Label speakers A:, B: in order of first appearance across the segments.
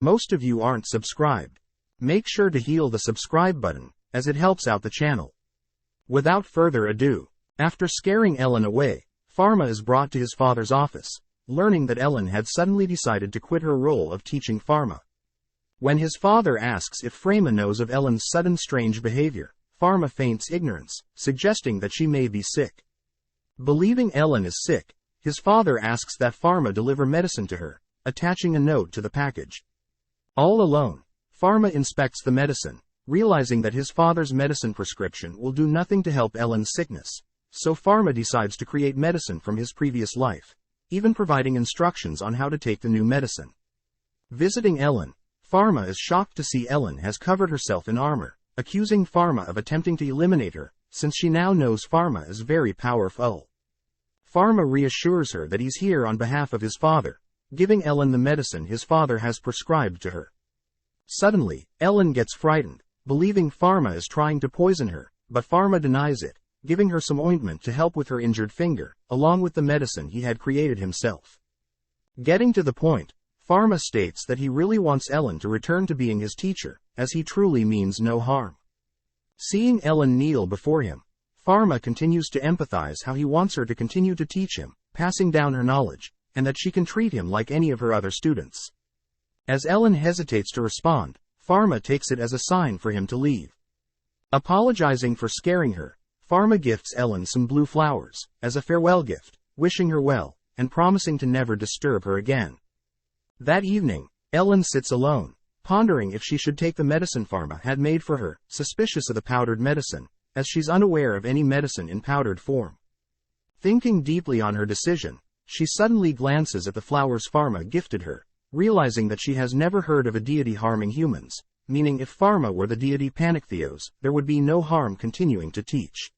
A: Most of you aren't subscribed. Make sure to heal the subscribe button, as it helps out the channel. Without further ado, after scaring Ellen away, Pharma is brought to his father's office, learning that Ellen had suddenly decided to quit her role of teaching Pharma. When his father asks if Pharma knows of Ellen's sudden strange behavior, Pharma feigns ignorance, suggesting that she may be sick. Believing Ellen is sick, his father asks that Pharma deliver medicine to her, attaching a note to the package. All alone, Pharma inspects the medicine, realizing that his father's medicine prescription will do nothing to help Ellen's sickness, so Pharma decides to create medicine from his previous life, even providing instructions on how to take the new medicine. Visiting Ellen, Pharma is shocked to see Ellen has covered herself in armor, accusing Pharma of attempting to eliminate her, since she now knows Pharma is very powerful. Pharma reassures her that he's here on behalf of his father, giving Ellen the medicine his father has prescribed to her. Suddenly, Ellen gets frightened, believing Pharma is trying to poison her, but Pharma denies it, giving her some ointment to help with her injured finger, along with the medicine he had created himself. Getting to the point, Pharma states that he really wants Ellen to return to being his teacher, as he truly means no harm. Seeing Ellen kneel before him, Pharma continues to empathize how he wants her to continue to teach him, passing down her knowledge, and that she can treat him like any of her other students. As Ellen hesitates to respond, Pharma takes it as a sign for him to leave. Apologizing for scaring her, Pharma gifts Ellen some blue flowers, as a farewell gift, wishing her well, and promising to never disturb her again. That evening, Ellen sits alone, pondering if she should take the medicine Pharma had made for her, suspicious of the powdered medicine, as she's unaware of any medicine in powdered form. Thinking deeply on her decision, she suddenly glances at the flowers Pharma gifted her, realizing that she has never heard of a deity harming humans, meaning if Pharma were the deity Panictheos, there would be no harm continuing to teach.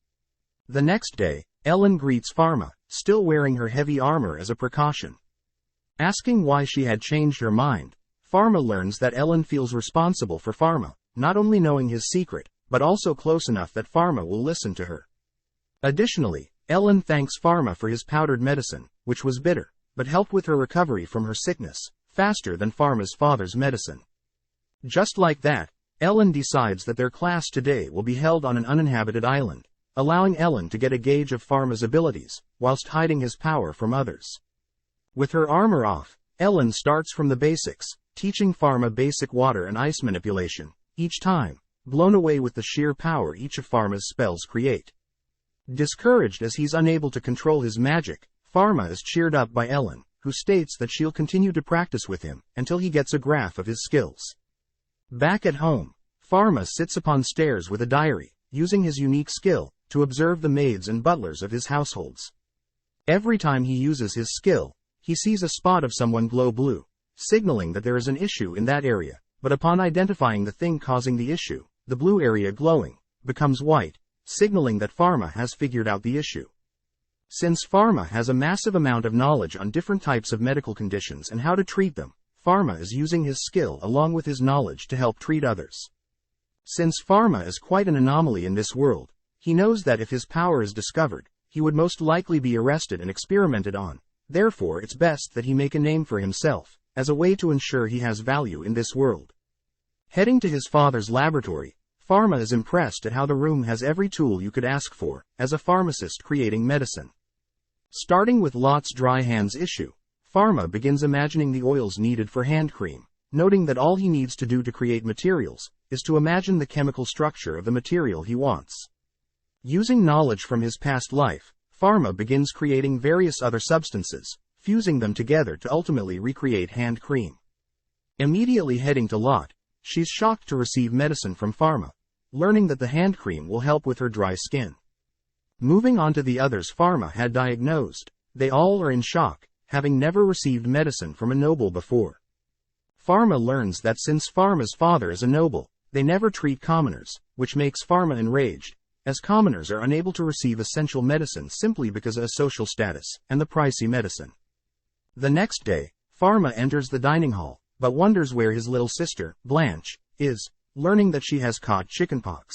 A: The next day, Ellen greets Pharma, still wearing her heavy armor as a precaution. Asking why she had changed her mind, Pharma learns that Ellen feels responsible for Pharma, not only knowing his secret, but also close enough that Pharma will listen to her. Additionally, Ellen thanks Pharma for his powdered medicine, which was bitter, but helped with her recovery from her sickness, faster than Pharma's father's medicine. Just like that, Ellen decides that their class today will be held on an uninhabited island, allowing Ellen to get a gauge of Pharma's abilities, whilst hiding his power from others. With her armor off, Ellen starts from the basics, teaching Pharma basic water and ice manipulation, each time, blown away with the sheer power each of Pharma's spells create. Discouraged as he's unable to control his magic, Pharma is cheered up by Ellen, who states that she'll continue to practice with him until he gets a grasp of his skills. Back at home, Pharma sits upon stairs with a diary, using his unique skill to observe the maids and butlers of his households. Every time he uses his skill, he sees a spot of someone glow blue, signaling that there is an issue in that area, but upon identifying the thing causing the issue, the blue area glowing becomes white, signaling that Pharma has figured out the issue. Since Pharma has a massive amount of knowledge on different types of medical conditions and how to treat them, Pharma is using his skill along with his knowledge to help treat others. Since Pharma is quite an anomaly in this world, he knows that if his power is discovered, he would most likely be arrested and experimented on. Therefore it's best that he make a name for himself, as a way to ensure he has value in this world. Heading to his father's laboratory, Pharma is impressed at how the room has every tool you could ask for, as a pharmacist creating medicine. Starting with Lot's dry hands issue, Pharma begins imagining the oils needed for hand cream, noting that all he needs to do to create materials is to imagine the chemical structure of the material he wants. Using knowledge from his past life, Pharma begins creating various other substances, fusing them together to ultimately recreate hand cream. Immediately heading to Lot, she's shocked to receive medicine from Pharma, learning that the hand cream will help with her dry skin. Moving on to the others Pharma had diagnosed, they all are in shock, having never received medicine from a noble before. Pharma learns that since Pharma's father is a noble, they never treat commoners, which makes Pharma enraged, as commoners are unable to receive essential medicine simply because of a social status and the pricey medicine. The next day, Pharma enters the dining hall, but wonders where his little sister, Blanche, is, learning that she has caught chickenpox.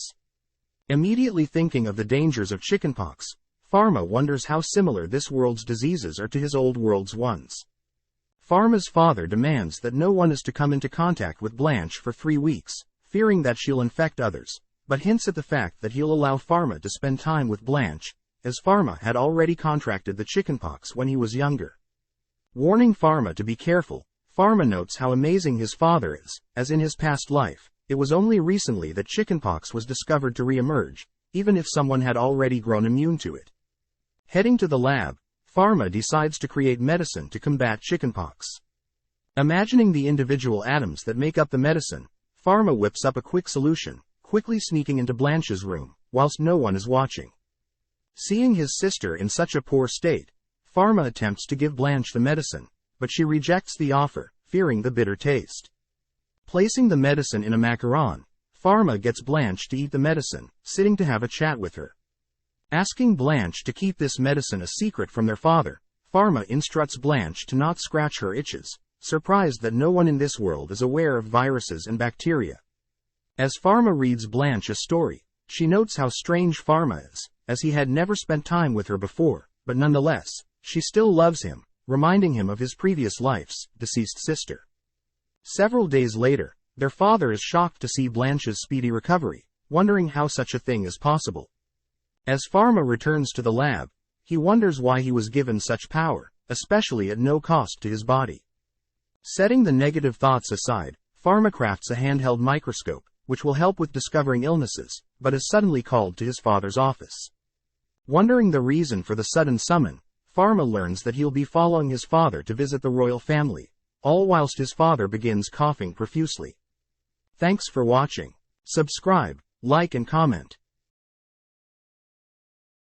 A: Immediately thinking of the dangers of chickenpox, Pharma wonders how similar this world's diseases are to his old world's ones. Pharma's father demands that no one is to come into contact with Blanche for 3 weeks, fearing that she'll infect others, but hints at the fact that he'll allow Pharma to spend time with Blanche, as Pharma had already contracted the chickenpox when he was younger. Warning Pharma to be careful, Pharma notes how amazing his father is, as in his past life, it was only recently that chickenpox was discovered to re-emerge, even if someone had already grown immune to it. Heading to the lab, Pharma decides to create medicine to combat chickenpox. Imagining the individual atoms that make up the medicine, Pharma whips up a quick solution, quickly sneaking into Blanche's room, whilst no one is watching. Seeing his sister in such a poor state, Pharma attempts to give Blanche the medicine, but she rejects the offer, fearing the bitter taste. Placing the medicine in a macaron, Pharma gets Blanche to eat the medicine, sitting to have a chat with her. Asking Blanche to keep this medicine a secret from their father, Pharma instructs Blanche to not scratch her itches, surprised that no one in this world is aware of viruses and bacteria. As Pharma reads Blanche a story, she notes how strange Pharma is, as he had never spent time with her before, but nonetheless, she still loves him, reminding him of his previous life's deceased sister. Several days later, their father is shocked to see Blanche's speedy recovery, wondering how such a thing is possible. As Pharma returns to the lab, he wonders why he was given such power, especially at no cost to his body. Setting the negative thoughts aside, Pharma crafts a handheld microscope, which will help with discovering illnesses, but is suddenly called to his father's office. Wondering the reason for the sudden summon, Pharma learns that he'll be following his father to visit the royal family, all whilst his father begins coughing profusely. Thanks for watching. Subscribe, like and comment.